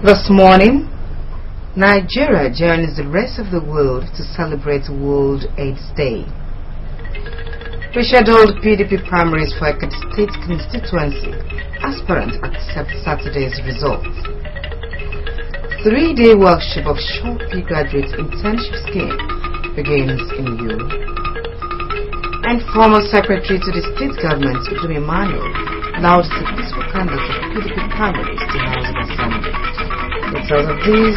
This morning, Nigeria joins the rest of the world to celebrate World AIDS Day. Rescheduled PDP primaries for Ekiti State constituency. Aspirants accept Saturday's results. 3-day workshop of Shopee Graduate Internship Scheme begins in Europe. And former Secretary to the State Government, Udom Emmanuel, allowed the peaceful conduct of PDP primaries to House of Assembly. Because of these,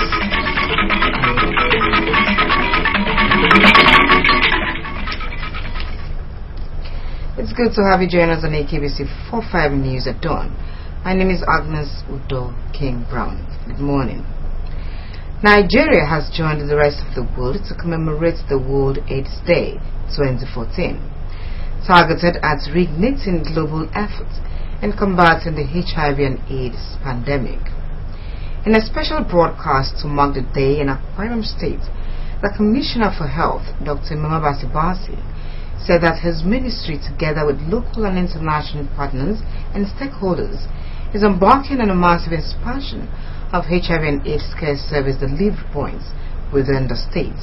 it's good to have you join us on AKBC 45 News at Dawn. My name is Agnes Udo King Brown. Good morning. Nigeria has joined the rest of the world to commemorate the World AIDS Day 2014, targeted at reigniting global efforts in combating the HIV and AIDS pandemic. In a special broadcast to mark the day in Akwa Ibom State, the Commissioner for Health, Dr. Mama Basibasi, said that his ministry, together with local and international partners and stakeholders, is embarking on a massive expansion of HIV and AIDS care service delivery points within the state.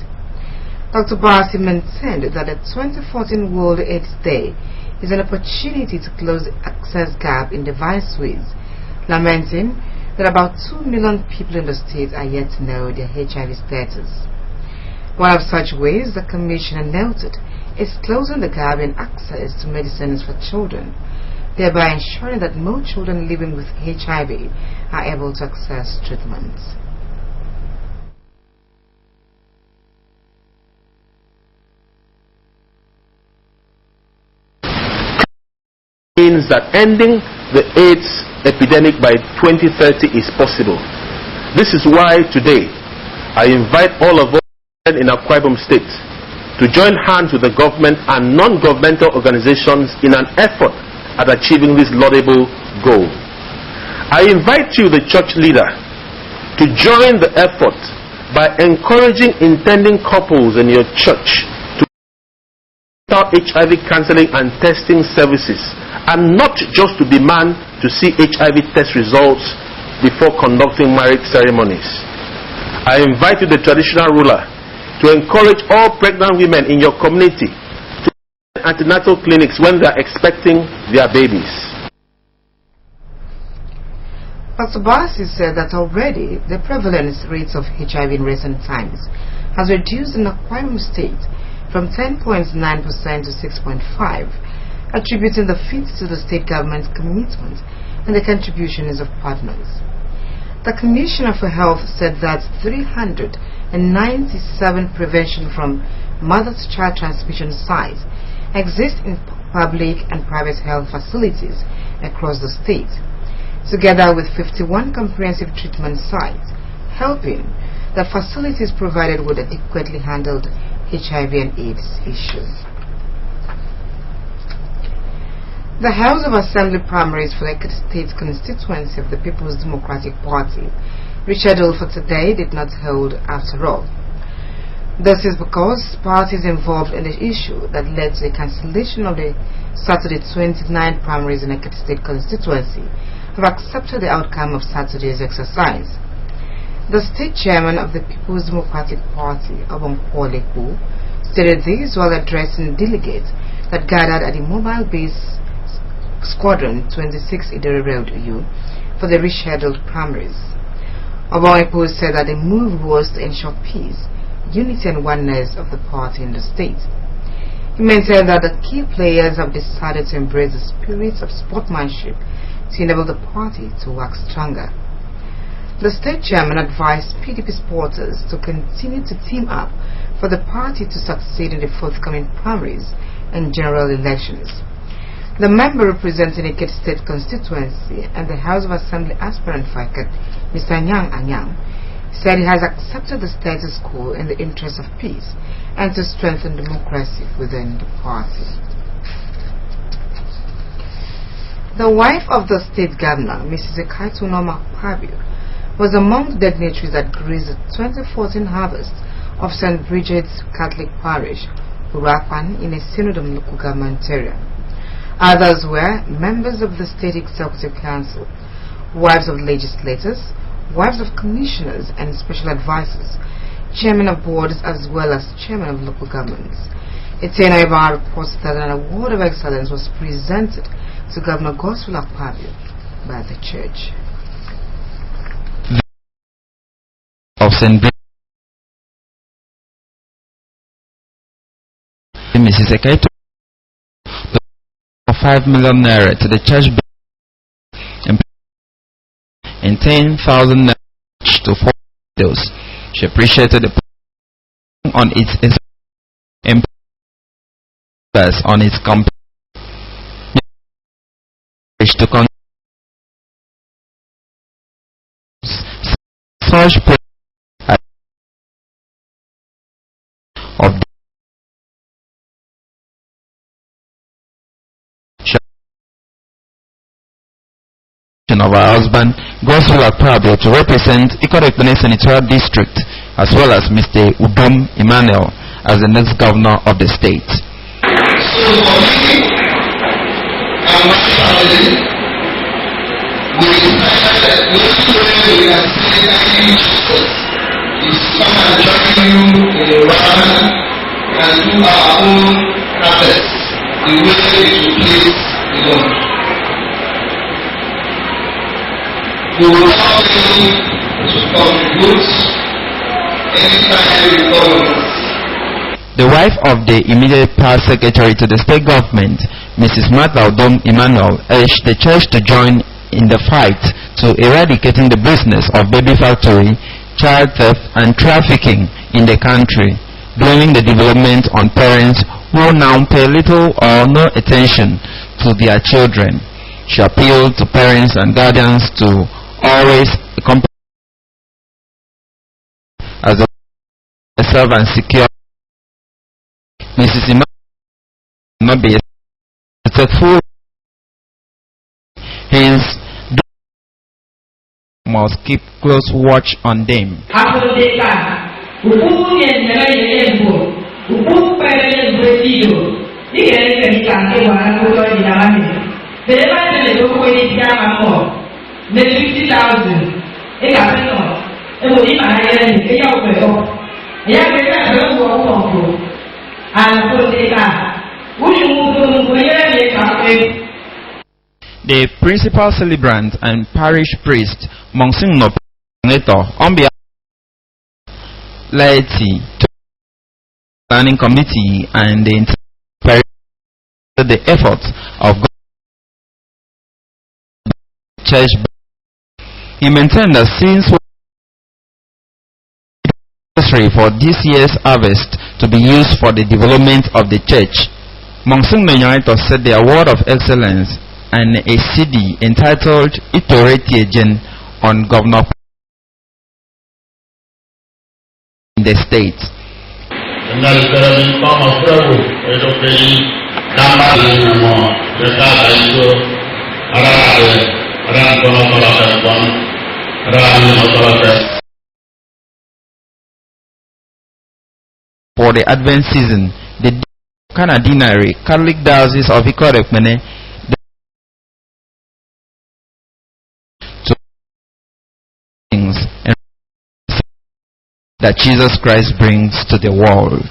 Dr. Basi maintained that the 2014 World AIDS Day is an opportunity to close the access gap in diverse ways, lamenting that about 2 million people in the state are yet to know their HIV status. One of such ways, the Commissioner noted, is closing the gap in access to medicines for children, thereby ensuring that more children living with HIV are able to access treatments. Means that ending the AIDS epidemic by 2030 is possible. This is why today I invite all of us in Akwa Ibom State to join hands with the government and non-governmental organizations in an effort at achieving this laudable goal. I invite you, the church leader, to join the effort by encouraging intending couples in your church to HIV counseling and testing services, and not just to demand to see HIV test results before conducting marriage ceremonies. I invite you, the traditional ruler, to encourage all pregnant women in your community to attend antenatal clinics when they are expecting their babies. Dr. Basi said that already the prevalence rates of HIV in recent times has reduced in Akwa Ibom State from 10.9% to 6.5%, attributing the feat to the state government's commitment and the contributions of partners. The Commissioner for Health said that 397 prevention from mother-to-child transmission sites exist in public and private health facilities across the state, together with 51 comprehensive treatment sites, helping the facilities provided with adequately handled HIV and AIDS issues. The House of Assembly primaries for the Ekiti State constituency of the People's Democratic Party, rescheduled for today, did not hold after all. This is because parties involved in the issue that led to the cancellation of the Saturday 29 primaries in the Ekiti State constituency have accepted the outcome of Saturday's exercise. The state chairman of the People's Democratic Party, Obonkwo Leku, stated this while addressing delegates that gathered at the mobile base Squadron 26 Idere Road, U, for the rescheduled primaries. Obonkwo said that the move was to ensure peace, unity and oneness of the party in the state. He maintained that the key players have decided to embrace the spirit of sportsmanship to enable the party to work stronger. The state chairman advised PDP supporters to continue to team up for the party to succeed in the forthcoming primaries and general elections. The member representing Ekiti State constituency and the House of Assembly aspirant for Ekiti, Mr. Nyang Anyang, said he has accepted the status quo in the interest of peace and to strengthen democracy within the party. The wife of the state governor, Mrs. Ekaitu Norma Pabio, was among the dignitaries that graced the 2014 harvest of St. Bridget's Catholic Parish, Urapan, in a Synodom local government area. Others were members of the State Executive Council, wives of legislators, wives of commissioners and special advisors, chairmen of boards as well as chairmen of local governments. Etena Ibar reports that an award of excellence was presented to Governor Godswill Akpabio by the church. Of St. Bridget, Mrs. Ekaitu, 5 million naira to the church and 10,000 naira to 4 widows. She appreciated the on its on its company to such of of our husband Godswill Akpabio to represent Ikot-Ekpene Senatorial District, as well as Mr. Udom Emmanuel as the next governor of the state. So for me and my family, we decided that the only way we can see Jesus is come and join you in a run and do our own harvest the way it will please the Lord. We will help you to contribute anytime you call us. The wife of the immediate past secretary to the state government, Mrs. Martha Udom Emmanuel, urged the church to join in the fight to eradicating the business of baby factory, child theft and trafficking in the country, blaming the development on parents who now pay little or no attention to their children. She appealed to parents and guardians to always accompany as a serve and secure. Mrs. Emmanuel not be successful, hence must keep close watch on them. The principal celebrant and parish priest, Monsignor on behalf of laity, planning committee and the efforts of God church. He maintained that since necessary for this year's harvest to be used for the development of the church, Monsignor Nyaito said the award of excellence and a CD entitled Itoretiejen on Governor in the state. For the Advent season, the Canadinary Catholic Diocese of Ikot-Ekpene that Jesus Christ brings to the world.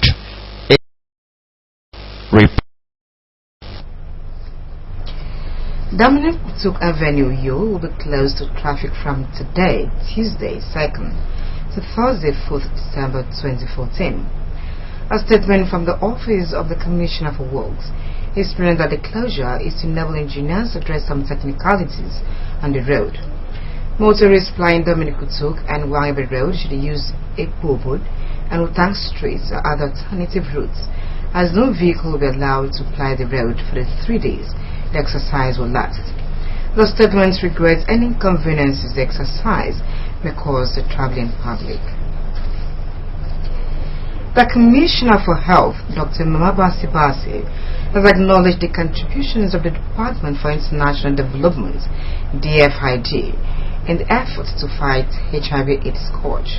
Dominic Utuk Avenue U will be closed to traffic from today, Tuesday 2nd, to Thursday 4th December 2014. A statement from the Office of the Commissioner for Works explained that the closure is to enable engineers to address some technicalities on the road. Motorists plying Dominic Kutuk and Wangebe Road should use Ekpobod and Utang Streets or other alternative routes, as no vehicle will be allowed to ply the road for the 3 days the exercise will last. The statement regrets any inconveniences the exercise may cause the traveling public. The Commissioner for Health, Dr. Mamabasi Basi, has acknowledged the contributions of the Department for International Development, DFID, in the efforts to fight HIV/AIDS scourge.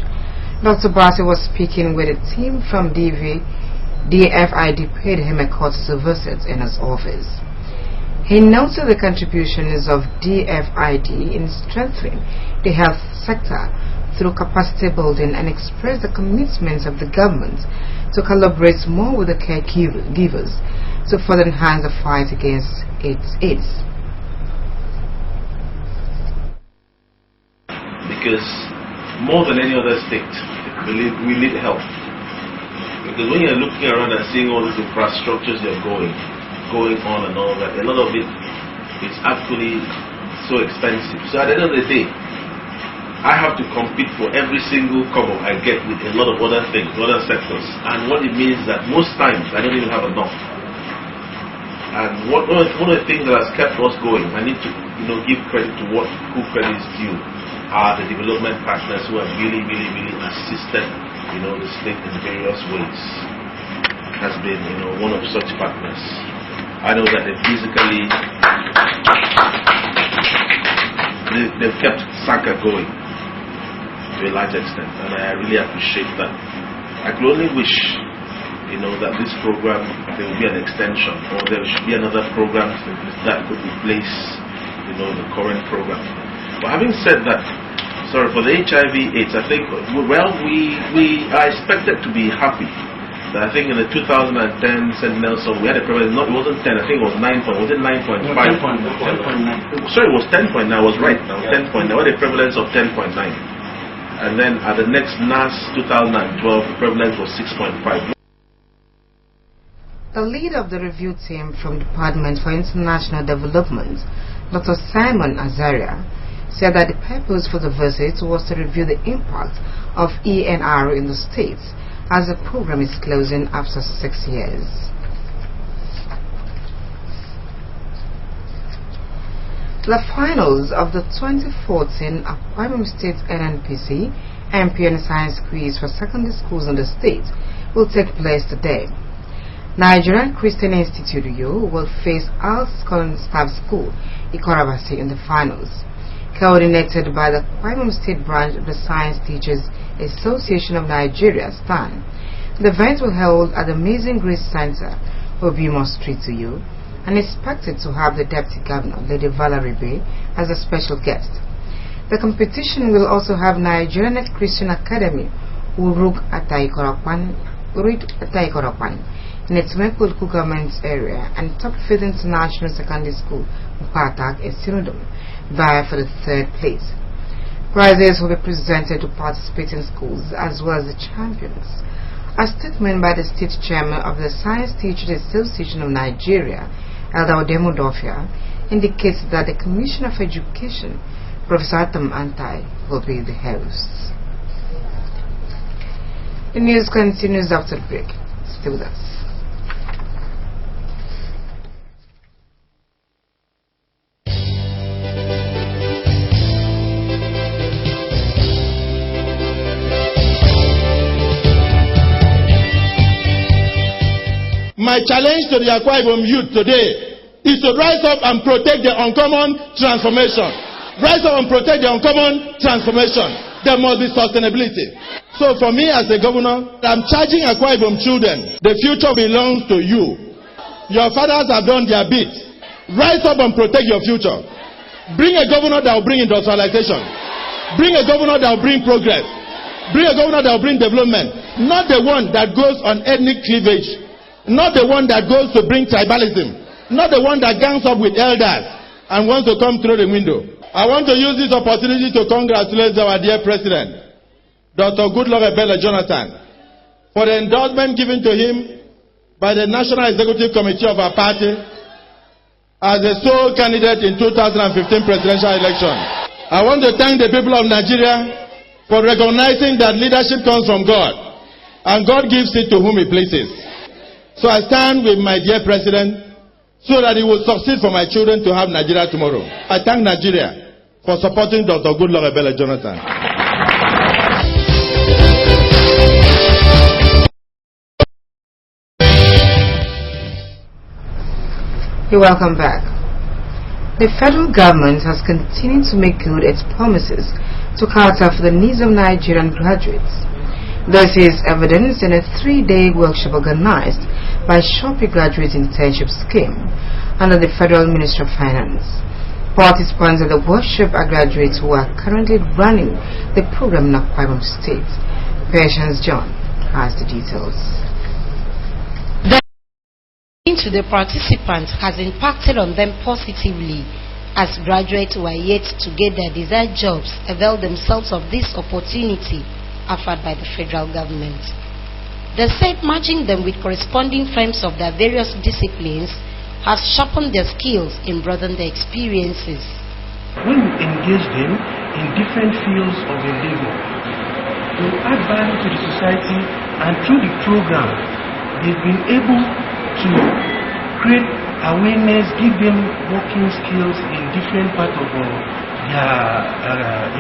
Dr. Basi was speaking with a team from DFID paid him a courtesy visit in his office. He noted the contributions of DFID in strengthening the health sector through capacity building and expressed the commitment of the government to collaborate more with the caregivers to further enhance the fight against AIDS. Because more than any other state, we need help. Because when you're looking around and seeing all these infrastructures that are going on and all that, a lot of it is actually so expensive. So at the end of the day, I have to compete for every single kobo I get with a lot of other things, other sectors. And what it means that most times I don't even have enough. And one of the things that has kept us going, I need to give credit to who credit is due, are the development partners who have really assisted the state in various ways. Has been one of such partners. I know that they've kept SACA going to a large extent, and I really appreciate that. I could only wish that this program, there will be an extension, or there should be another program that could replace the current program. But having said that, sorry, for the HIV/AIDS, I think we are expected to be happy. I think in the 2010 St. Nelson, we had a prevalence, it wasn't 10, I think it was 9 point, was it 9.5? 10.9. Sorry, it was 10.9, I was right now, 10.9, we had a prevalence of 10.9. And then at the next NAS 2012, the prevalence was 6.5. The leader of the review team from Department for International Development, Dr. Simon Azaria, said that the purpose for the visit was to review the impact of ENR in the states, as the program is closing after 6 years. The finals of the 2014 Akwa Ibom State NNPC MPN Science Quiz for secondary schools in the state will take place today. Nigerian Christian Institute (UO) will face Al's Collins Staff School, Ikorabasi, in the finals. Coordinated by the Akwa Ibom State branch of the Science Teachers Association of Nigeria (STAN), the event will hold at the Amazing Grace Center, Obimo Street, UO, and expected to have the Deputy Governor, Lady Valerie Bay, as a special guest. The competition will also have Nigerian Christian Academy, Uruk Ataikorapan, in its Mekuluku government area, and Top Faith International Secondary School, Mupatak, in Sinodom, vie for the 3rd place. Prizes will be presented to participating schools as well as the champions. A statement by the state chairman of the Science Teachers Association of Nigeria, Elder Odemo Dofia, indicates that the Commissioner for Education, Professor Atam Antai, will be the host. The news continues after the break. Stay with us. My challenge to the Akwa Ibom youth today is to rise up and protect the uncommon transformation. Rise up and protect the uncommon transformation. There must be sustainability. So for me as a governor, I'm charging Akwa Ibom children. The future belongs to you. Your fathers have done their bit. Rise up and protect your future. Bring a governor that will bring industrialization. Bring a governor that will bring progress. Bring a governor that will bring development. Not the one that goes on ethnic cleavage. Not the one that goes to bring tribalism. Not the one that gangs up with elders and wants to come through the window. I want to use this opportunity to congratulate our dear President, Dr. Goodluck Ebele Jonathan, for the endorsement given to him by the National Executive Committee of our party as the sole candidate in 2015 presidential election. I want to thank the people of Nigeria for recognizing that leadership comes from God, and God gives it to whom He pleases. So I stand with my dear President so that He will succeed for my children to have Nigeria tomorrow. I thank Nigeria for supporting Dr. Goodluck Ebele Jonathan. You're welcome back. The federal government has continued to make good its promises to cater for the needs of Nigerian graduates. This is evidenced in a 3-day workshop organized by Shopee Graduate Internship Scheme under the Federal Ministry of Finance. Participants of the workshop are graduates who are currently running the program in Akwa Ibom State. Patience John has the details. To the participants has impacted on them positively, as graduates who are yet to get their desired jobs avail themselves of this opportunity offered by the federal government. They said matching them with corresponding firms of their various disciplines has sharpened their skills and broadened their experiences. When we engage them in different fields of endeavor, they will add value to the society, and through the program, they've been able to create awareness, give them working skills in different parts of their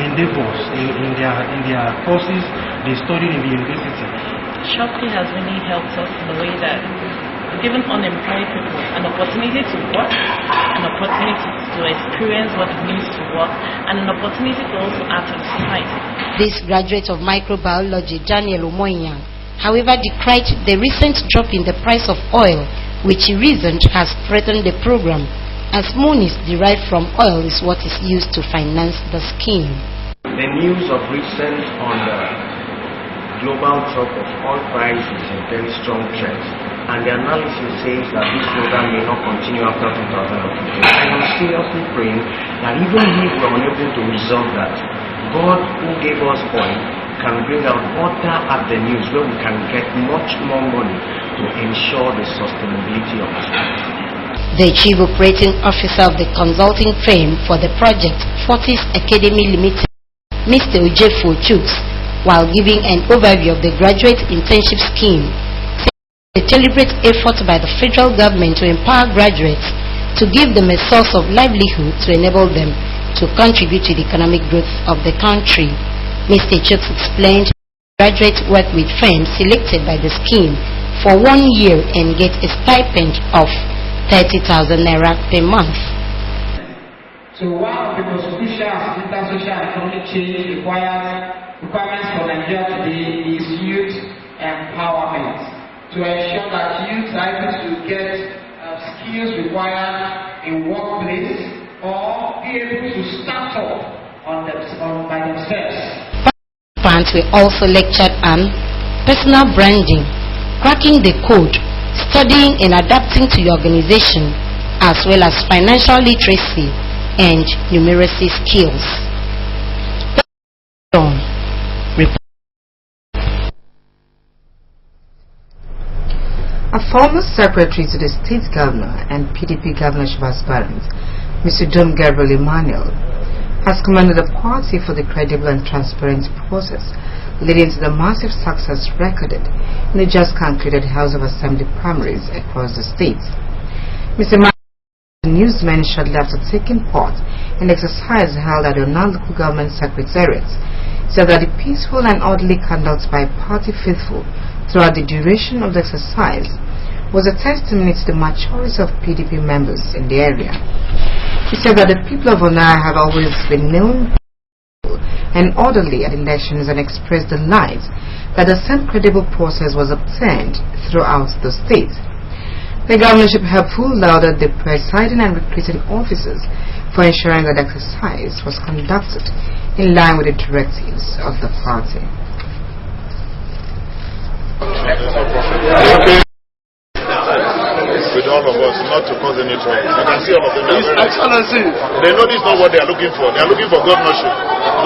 endeavors, in their courses they studied in the university. Shopee has really helped us in the way that given unemployed people an opportunity to work, an opportunity to experience what it means to work, and an opportunity to also add to the society. This graduate of microbiology, Daniel Omoyang, however, decried the recent drop in the price of oil, which he reasoned has threatened the program, as monies derived from oil is what is used to finance the scheme. The news of recent on the global drop of oil price is a very strong trend, and the analysis says that this program may not continue after 2015. I am seriously praying that even if we are unable to resolve that, God who gave us oil can bring out other avenues where we can get much more money to ensure the sustainability of this project. The Chief Operating Officer of the consulting firm for the project, Fortis Academy Limited, Mr. Ojefo Chuks, while giving an overview of the graduate internship scheme, said a deliberate effort by the federal government to empower graduates to give them a source of livelihood to enable them to contribute to the economic growth of the country. Mr. Chuks explained graduates work with firms selected by the scheme for 1 year and get a stipend of 30,000 naira per month. So one of the most crucial social and economic change requirements for Nigeria today is youth empowerment, to ensure that youth are able to get skills required in workplace or be able to start up by themselves. Participants were also lectured on personal branding, cracking the code, studying and adapting to your organization, as well as financial literacy and numeracy skills. A former secretary to the state governor and PDP governorship aspirant, Mr. Dom Gabriel Emmanuel, has commended the party for the credible and transparent process leading to the massive success recorded in the just concluded House of Assembly primaries across the states. Mr. Emmanuel, the newsman shortly after taking part in the exercise held at the non-local government secretariat, said that the peaceful and orderly conduct by party faithful throughout the duration of the exercise was a testimony to the maturity of PDP members in the area. He said that the people of Onara have always been known and orderly at elections and expressed delight that the same credible process was obtained throughout the state. The governorship helpful lauded the presiding and recruiting officers for ensuring that the exercise was conducted in line with the directives of the party. With all of us, not to cause any trouble. You can see all of them. Excellency. They know this is not what they are looking for. They are looking for governorship,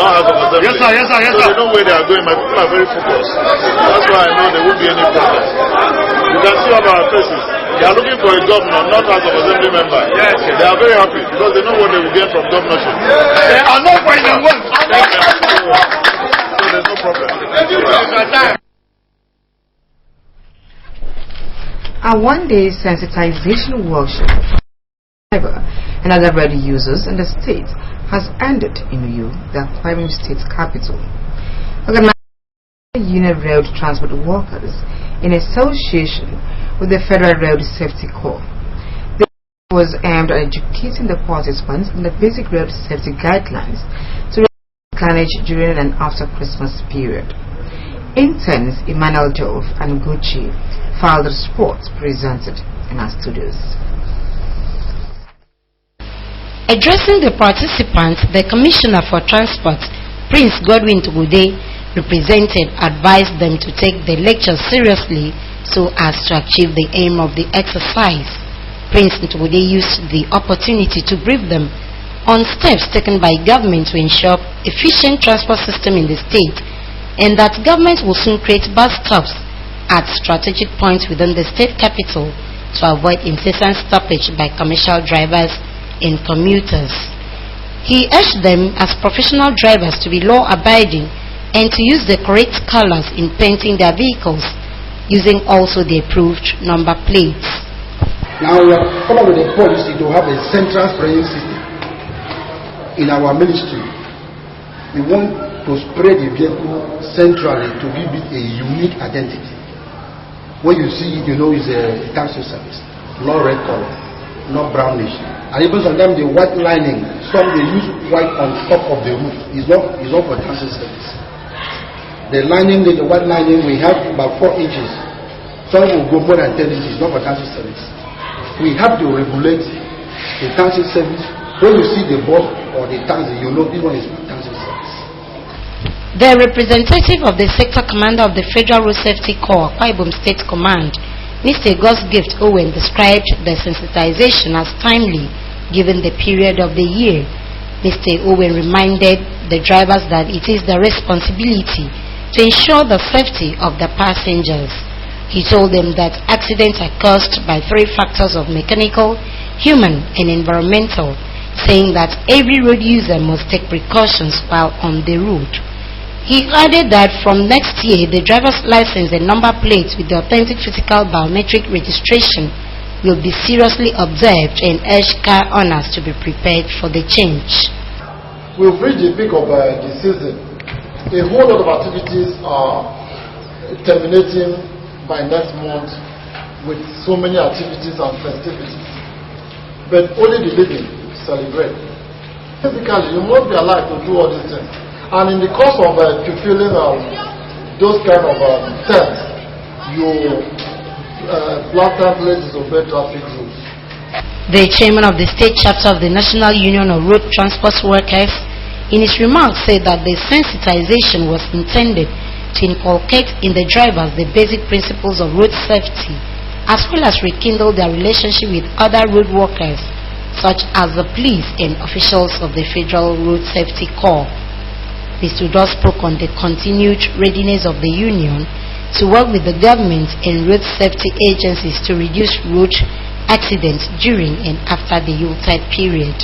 not House of Assembly. Yes, sir. Yes, sir. Yes, sir. So they know where they are going. My people are very focused. That's why I know there won't be any problem. You can see all our faces. They are looking for a governor, not as an assembly member. Yes. They are very happy because they know what they will get from governorship. They are not going to win. So there's no problem. A one-day sensitization workshop for fiber and other road users in the state has ended in Uyo, the Akwa Ibom State capital. Organized by Union Road Transport Workers in association with the Federal Road Safety Corps. The workshop was aimed at educating the participants in the basic road safety guidelines to reduce carnage during and after Christmas period. Interns Emmanuel Jove and Gucci filed the report presented in our studios. Addressing the participants, the Commissioner for Transport, Prince Godwin Tugude, advised them to take the lecture seriously so as to achieve the aim of the exercise. Prince Tugude used the opportunity to brief them on steps taken by government to ensure efficient transport system in the state, and that government will soon create bus stops at strategic points within the state capital to avoid incessant stoppage by commercial drivers and commuters. He urged them as professional drivers to be law-abiding and to use the correct colors in painting their vehicles, using also the approved number plates. Now we have come up with a policy to have a central spraying system in our ministry. We want to spray the vehicle centrally to give it a unique identity. When you see it, you know it's a taxi service, not red color, not brownish. And even sometimes the white lining, some they use white on top of the roof. It's not for taxi service. The lining, the white lining, we have about 4 inches. Some will go more than 10 inches, not for taxi service. We have to regulate the taxi service. When you see the bus or the taxi, you know this one is for taxi service. The representative of the sector commander of the Federal Road Safety Corps, Akwa Ibom State Command, Mr. Gosgift Owen, described the sensitization as timely given the period of the year. Mr. Owen reminded the drivers that it is their responsibility to ensure the safety of the passengers. He told them that accidents are caused by 3 factors of mechanical, human, and environmental, saying that every road user must take precautions while on the road. He added that from next year, the driver's license and number plates with the authentic physical biometric registration will be seriously observed, and urged car owners to be prepared for the change. We've reached the peak of the season. A whole lot of activities are terminating by next month with so many activities and festivities. But only the living celebrate. Physically, you must be alive to do all these things. And in the course of fulfilling those kind of tests, you blatantly disobey traffic rules. The chairman of the state chapter of the National Union of Road Transport Workers, in his remarks, said that the sensitization was intended to inculcate in the drivers the basic principles of road safety, as well as rekindle their relationship with other road workers, such as the police and officials of the Federal Road Safety Corps. Mr. Udo spoke on the continued readiness of the Union to work with the government and road safety agencies to reduce road accidents during and after the Yuletide period.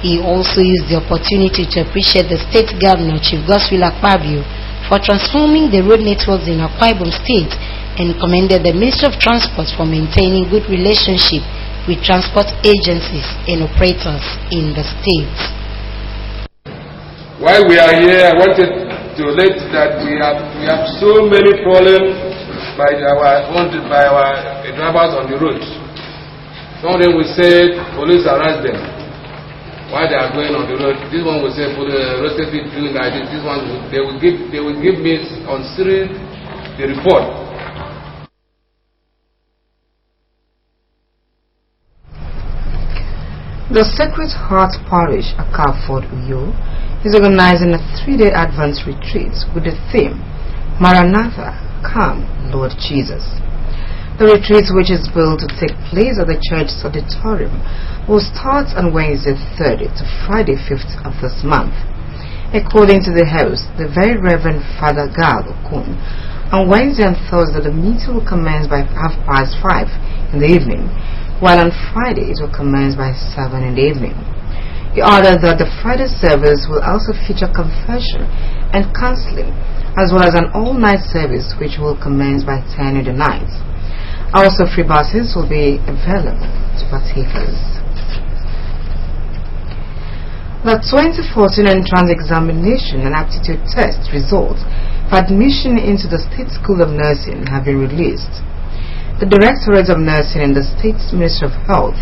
He also used the opportunity to appreciate the state governor, Chief Godswill Akpabio, for transforming the road networks in Akwa Ibom State, and commended the Ministry of Transport for maintaining good relationship with transport agencies and operators in the state. While we are here, I wanted to let that we have so many problems by our drivers on the road. Some of them will say police arrest them while they are going on the road. This one will say road safety doing like this. This one they will give me on Siri the report. The Sacred Heart Parish, Akaford, Uyo, is organizing a 3-day Advent retreat with the theme, Maranatha, Come, Lord Jesus. The retreat, which is billed to take place at the church's auditorium, will start on Wednesday 3rd to Friday 5th of this month. According to the host, the Very Reverend Father Gal Okun, On Wednesday and Thursday, the meeting will commence by 5:30 in the evening, while on Friday it will commence by 7 in the evening. He ordered that the Friday service will also feature confession and counseling, as well as an all-night service which will commence by 10 in the night. Also, free buses will be available to partakers. The 2014 entrance examination and aptitude test results for admission into the State School of Nursing have been released. The Directorate of Nursing in the State Ministry of Health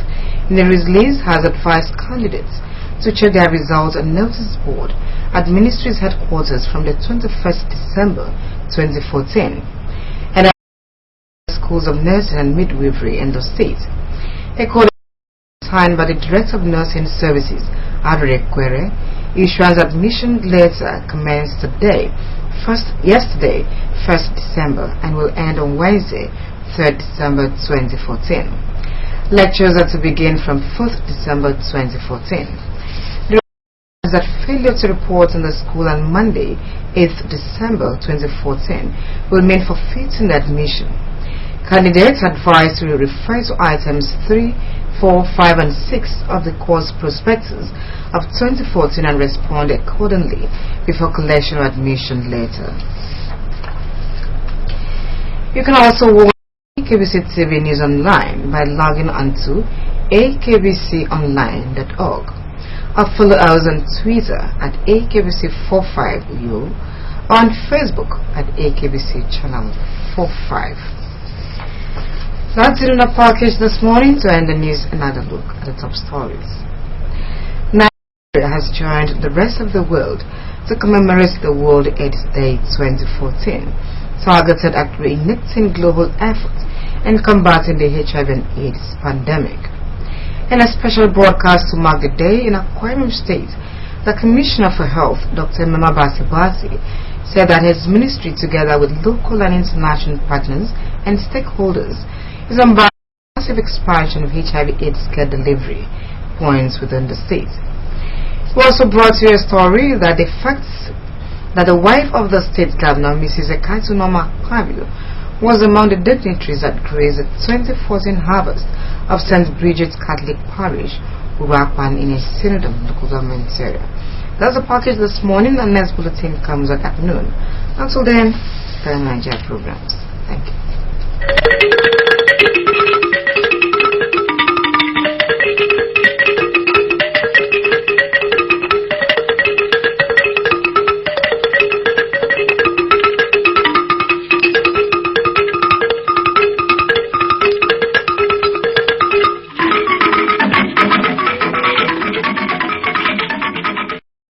in the release has advised candidates to check their results on notice board at Ministry's headquarters from the 21st December 2014 and at schools of nursing and midwifery in the state. A code signed by the Director of Nursing Services, Adre Quere, issuance admission letter commenced yesterday, 1st December, and will end on Wednesday, 3rd December 2014. Lectures are to begin from 4th December 2014. That failure to report in the school on Monday, 8th December 2014 will mean forfeiting the admission. Candidates advised to refer to items 3, 4, 5 and 6 of the course prospectus of 2014 and respond accordingly before collection of admission later. You can also watch AKBC TV News online by logging on to akbconline.org. or follow us on Twitter at AKBC45U or on Facebook at AKBC Channel 45. That's it in our package this morning. To end the news, another look at the top stories. Nigeria has joined the rest of the world to commemorate the World AIDS Day 2014, targeted at reigniting global efforts in combating the HIV and AIDS pandemic. In a special broadcast to mark the day in Akwa Ibom State, the Commissioner for Health, Dr. Mema Basibasi, said that his ministry, together with local and international partners and stakeholders, is embarking on massive expansion of HIV/AIDS care delivery points within the state. We also brought you a story that the facts that the wife of the state governor, Mrs. Ekatunoma Kwabio, was among the dignitaries that graced the 2014 harvest of St. Bridget's Catholic Parish, Uwakwan, in a synod of local government area. That's the package this morning. The next bulletin comes at noon. Until then, stay on Nigeria programs.